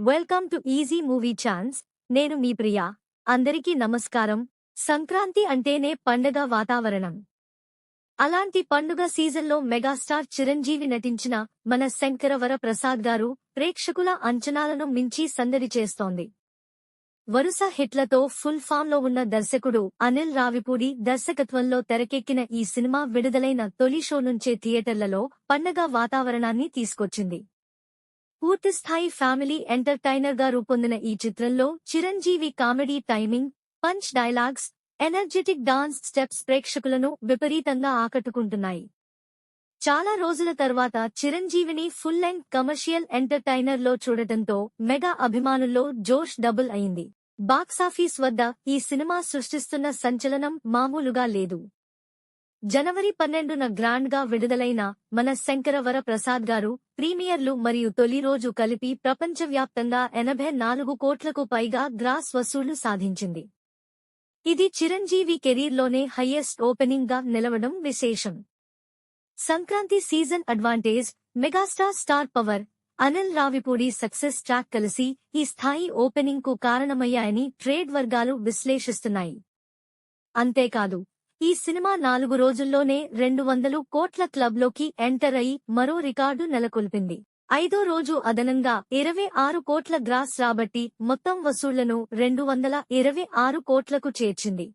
Welcome to easy movie chance. నేను మీ ప్రియా. అందరికీ నమస్కారం. సంక్రాంతి అంటేనే పండగ వాతావరణం. అలాంటి పండుగ సీజన్లో మెగాస్టార్ చిరంజీవి నటించిన మన శంకరవర ప్రసాద్ గారు ప్రేక్షకుల అంచనాలను మించి సందడి చేస్తోంది. వరుస హిట్లతో ఫుల్ ఫామ్లో ఉన్న దర్శకుడు అనిల్ రావిపూడి దర్శకత్వంలో తెరకెక్కిన ఈ సినిమా విడుదలైన తొలి షో నుంచే థియేటర్లలో పండగ వాతావరణాన్ని తీసుకొచ్చింది. పూర్తిస్థాయి ఫ్యామిలీ ఎంటర్టైనర్ గా రూపొందిన ఈ చిత్రంలో Chiranjeevi comedy timing, punch dialogues, energetic dance steps ప్రేక్షకులను విపరీతంగా ఆకట్టుకుంటున్నాయి. చాలా రోజుల తర్వాత చిరంజీవిని ఫుల్ లెంగ్త్ కమర్షియల్ ఎంటర్టైనర్ లో చూడటంతో మెగా అభిమానుల్లో జోష్ డబుల్ అయింది. బాక్సాఫీస్ వద్ద ఈ సినిమా సృష్టిస్తున్న సంచలనం మామూలుగా లేదు. జనవరి 12న గ్రాండ్ గా విడుదలైన మన శంకరవర ప్రసాద్ గారు ప్రీమియర్లు మరియు తొలి రోజు కలిపి ప్రపంచవ్యాప్తంగా 84 కోట్లకు పైగా గ్రాస్ వసూళ్లు సాధించింది. ఇది చిరంజీవి కెరీర్లోనే హయ్యెస్ట్ ఓపెనింగ్ గా నిలవడం విశేషం. Sankranti season advantage, megastar star power, Anil Ravipudi success track కలిసి ఈ స్థాయి ఓపెనింగ్ కు కారణమయ్యాయని ట్రేడ్ వర్గాలు విశ్లేషిస్తున్నాయి. అంతేకాదు, ఈ సినిమా 4 రోజుల్లోనే 200 కోట్ల క్లబ్లోకి ఎంటర్ అయి మరో రికార్డు నెలకొల్పింది. 5వ రోజు అదనంగా 26 కోట్ల గ్రాస్ రాబట్టి మొత్తం వసూళ్లను 226 కోట్లకు చేర్చింది.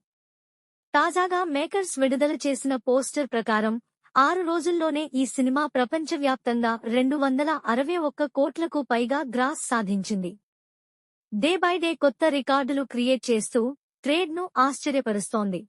తాజాగా మేకర్స్ విడుదల చేసిన పోస్టర్ ప్రకారం 6 రోజుల్లోనే ఈ సినిమా ప్రపంచవ్యాప్తంగా 261 కోట్లకు పైగా గ్రాస్ సాధించింది. డే బై డే కొత్త రికార్డులు క్రియేట్ చేస్తూ ట్రేడ్ను ఆశ్చర్యపరుస్తోంది.